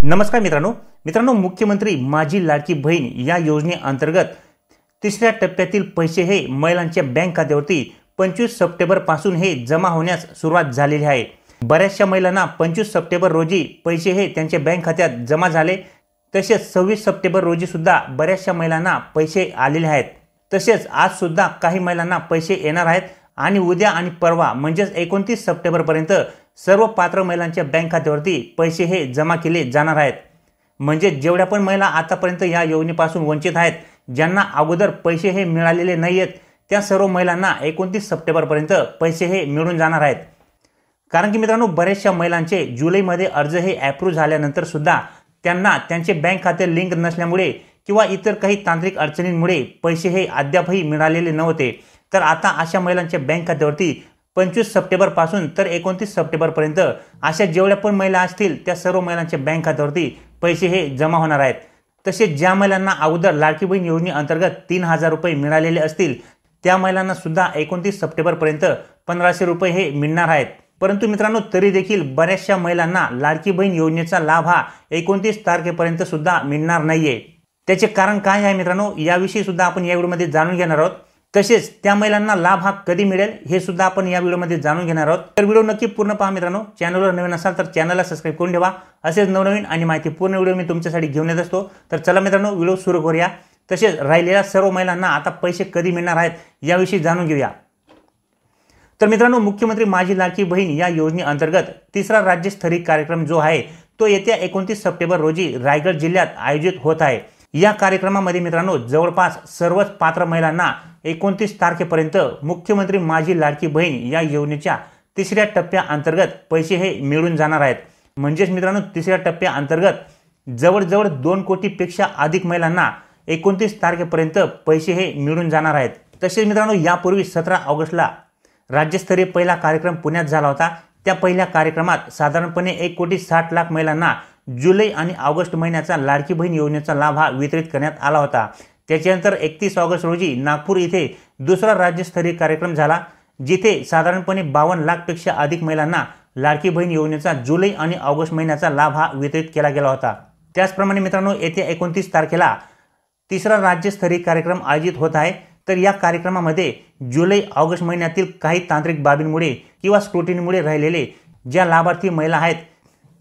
नमस्कार मित्रांनो मुख्यमंत्री माझी लाडकी बहीण या योजनेअंतर्गत तिसऱ्या टप्प्यातील पैसे हे महिलांच्या बँक खात्यावरती 25 सप्टेंबर पासून हे जमा होण्यास सुरुवात झालेली आहे। बऱ्याचशा महिलांना 25 सप्टेंबर रोजी पैसे हे त्यांच्या बँक खात्यात जमा झाले। तसेच 26 सप्टेंबर रोजी सुद्धा बऱ्याचशा महिलांना पैसे आलेले आहेत। तसेच आज सुद्धा काही महिलांना पैसे येणार आहेत आणि उद्या आणि परवा म्हणजेच 29 सप्टेंबर पर्यंत सर्व पात्र महिलांच्या बँक खात्यावरती पैसे हे जमा केले जाणार आहेत। म्हणजे जेवढ्या पण महिला आतापर्यंत या योजनेपासून वंचित आहेत, ज्यांना अगोदर पैसे हे मिळालेले नाहीयेत, त्या सर्व महिलांना 29 सप्टेंबर पर्यंत पैसे हे मिळून जाणार आहेत। कारण की मित्रांनो, बऱ्याचशा महिलांचे जुलैमध्ये अर्ज हे अप्रूव्ह झाल्यानंतर सुद्धा त्यांना त्यांचे बँक खाते लिंक नसल्यामुळे किंवा इतर काही तांत्रिक अडचणींमुळे पैसे हे अद्यापही मिळालेले नव्हते। तर आता अशा महिलांच्या बँक खात्यावरती 25 सप्टेंबर पासून तर 29 सप्टेंबर पर्यंत अशा जेवढ्या पण महिला असतील त्या सर्व महिलांच्या बँक खात्यावरती पैसे हे जमा होणार आहेत। तसेच ज्या महिलांना अगोदर लाडकी बहीण योजनेअंतर्गत 3000 रुपये मिळालेले असतील त्या महिलांना सुद्धा 29 सप्टेंबर पर्यंत 1500 रुपये हे मिळणार आहेत। परंतु मित्रांनो, तरी देखील बऱ्याचशा महिलांना लाडकी बहीण योजनेचा लाभ हा 29 तारखेपर्यंत सुद्धा मिळणार नाहीये। त्याचे कारण काय आहे मित्रांनो, याविषयी सुद्धा आपण या व्हिडिओमध्ये जाणून घेणार आहोत। तसेच त्या महिलांना लाभ हा कधी मिळेल हे सुद्धा आपण या व्हिडिओमध्ये जाणून घेणार आहोत। तर व्हिडिओ नक्की पूर्ण पहा मित्रांनो। चॅनलवर नवीन असाल तर चॅनलला सबस्क्राइब करून ठेवा। असेच नवनवीन आणि माहितीपूर्ण व्हिडिओ मी तुमच्यासाठी घेऊन येत असतो। तर चला मित्रांनो, व्हिडिओ सुरू करूया। तसेच राहिलेल्या सर्व महिलांना आता पैसे कधी मिळणार आहेत याविषयी जाणून घेऊया। तर मित्रांनो, मुख्यमंत्री माझी लाडकी बहीण या योजनेअंतर्गत तिसरा राज्यस्तरीय कार्यक्रम जो आहे तो येत्या 29 सप्टेंबर रोजी रायगड जिल्ह्यात आयोजित होत आहे। या कार्यक्रमामध्ये मित्रांनो, जवळपास सर्वच पात्र महिलांना 29 तारखेपर्यंत मुख्यमंत्री माझी लाडकी बहीण या योजनेच्या तिसऱ्या टप्प्याअंतर्गत पैसे हे मिळून जाणार आहेत। म्हणजेच मित्रांनो, तिसऱ्या टप्प्याअंतर्गत जवळजवळ 2 कोटीपेक्षा अधिक महिलांना 29 तारखेपर्यंत पैसे हे मिळून जाणार आहेत। तसेच मित्रांनो, यापूर्वी 17 ऑगस्टला राज्यस्तरीय पहिला कार्यक्रम पुण्यात झाला होता। त्या पहिल्या कार्यक्रमात साधारणपणे 1,60,00,000 महिलांना जुलै आणि ऑगस्ट महिन्याचा लाडकी बहीण योजनेचा लाभ हा वितरित करण्यात आला होता। त्याच्यानंतर 31 ऑगस्ट रोजी नागपूर येथे दुसरा राज्यस्तरीय कार्यक्रम झाला, जिथे साधारणपणे 52 लाखपेक्षा अधिक महिलांना लाडकी बहीण योजनेचा जुलै आणि ऑगस्ट महिन्याचा लाभ हा वितरित केला गेला होता। त्याचप्रमाणे मित्रांनो, येत्या 29 तारखेला तिसरा राज्यस्तरीय कार्यक्रम आयोजित होत आहे। तर या कार्यक्रमामध्ये जुलै ऑगस्ट महिन्यातील काही तांत्रिक बाबींमुळे किंवा स्क्रुटिनीमुळे राहिलेले ज्या लाभार्थी महिला आहेत,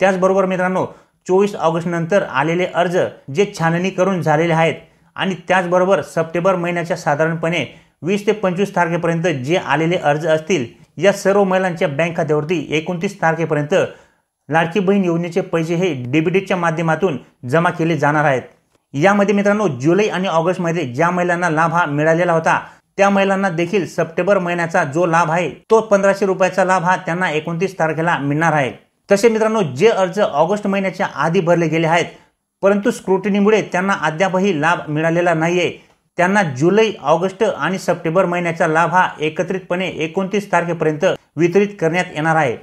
त्याचबरोबर मित्रांनो 24 ऑगस्ट नंतर आलेले अर्ज जे छाननी करून झालेले आहेत आणि त्याचबरोबर सप्टेंबर महिन्याच्या साधारणपणे 20 ते 25 तारखेपर्यंत जे आलेले अर्ज असतील, या सर्व महिलांच्या बँक खात्यावरती 29 तारखेपर्यंत लाडकी बहीण योजनेचे पैसे हे डीबीटीच्या माध्यमातून जमा केले जाणार आहेत। यामध्ये मित्रांनो, जुलै आणि ऑगस्टमध्ये ज्या महिलांना लाभ हा मिळालेला होता त्या महिलांना देखील सप्टेंबर महिन्याचा जो लाभ आहे तो 1500 रुपयाचा लाभ हा त्यांना 29 तारखेला मिळणार आहे। तसे मित्रांनो, जे अर्ज ऑगस्ट महिन्याच्या आधी भरले गेले आहेत परंतु स्क्रुटिनीमुळे त्यांना अद्यापही लाभ मिळालेला नाहीये, त्यांना जुलै, ऑगस्ट आणि सप्टेंबर महिन्याचा लाभ हा एकत्रितपणे 29 तारखेपर्यंत वितरित करण्यात येणार आहे।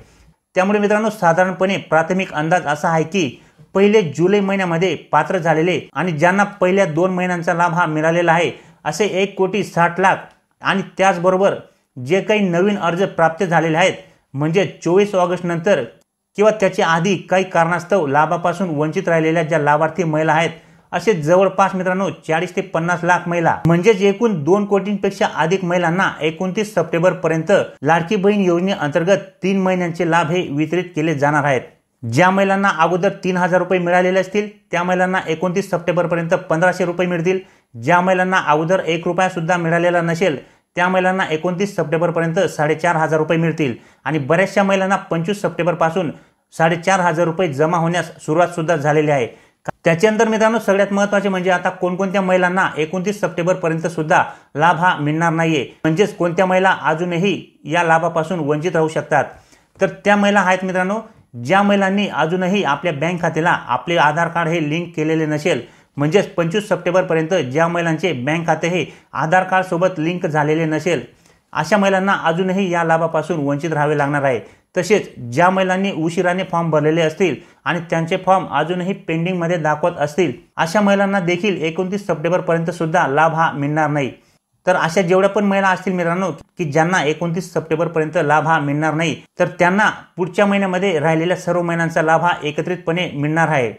त्यामुळे मित्रांनो, साधारणपणे प्राथमिक अंदाज असा आहे की पहिले जुलै महिन्यामध्ये पात्र झालेले आणि ज्यांना पहिल्या 2 महिन्यांचा लाभ हा मिळालेला आहे असे 1,60,00,000 आणि त्याचबरोबर जे काही नवीन अर्ज प्राप्त झालेले आहेत, म्हणजे 24 ऑगस्ट नंतर किंवा त्याच्या आधी काही कारणास्तव लाभापासून वंचित राहिलेल्या ज्या लाभार्थी महिला आहेत, असे जवळपास मित्रांनो 40 ते 50 लाख महिला म्हणजेच एकूण 2 कोटींपेक्षा अधिक महिलांना 29 सप्टेंबर पर्यंत लाडकी बहीण योजनेअंतर्गत 3 महिन्यांचे लाभ हे वितरित केले जाणार आहेत। ज्या महिलांना अगोदर 3000 रुपये मिळालेले असतील त्या महिलांना 29 सप्टेंबर पर्यंत 1500 रुपये मिळतील। ज्या महिलांना अगोदर 1 रुपया सुद्धा मिळालेला नसेल त्या महिलांना 29 सप्टेंबर पर्यंत 4500 रुपये मिळतील आणि बऱ्याचशा महिलांना 25 सप्टेंबर पासून 4500 रुपये जमा होण्यास सुरुवात सुद्धा झालेली आहे। त्याच्यानंतर मित्रांनो, सगळ्यात महत्त्वाचे म्हणजे आता कोणकोणत्या महिलांना 29 सप्टेंबर पर्यंत सुद्धा लाभ हा मिळणार नाहीये, म्हणजेच कोणत्या महिला अजूनही या लाभापासून वंचित राहू शकतात। तर त्या महिला आहेत मित्रांनो, ज्या महिलांनी अजूनही आपल्या बँक खात्याला आपले आधार कार्ड हे लिंक केलेले नसेल, म्हणजेच 25 सप्टेंबर पर्यंत ज्या महिलांचे बँक खाते हे आधार कार्ड सोबत लिंक झालेले नसेल, अशा महिलांना अजूनही या लाभापासून वंचित राहावे लागणार आहे। तसेच ज्या महिलांनी उशिराने फॉर्म भरलेले असतील आणि त्यांचे फॉर्म अजूनही पेंडिंगमध्ये दाखवत असतील, अशा महिलांना देखील 29 सप्टेंबर पर्यंत सुद्धा लाभ हा मिळणार नाही। तर अशा जेवढ्या पण महिला असतील मित्रांनो की ज्यांना 29 सप्टेंबर पर्यंत लाभ हा मिळणार नाही, तर त्यांना पुढच्या महिन्यामध्ये राहिलेल्या सर्व महिन्यांचा लाभ हा एकत्रितपणे मिळणार आहे।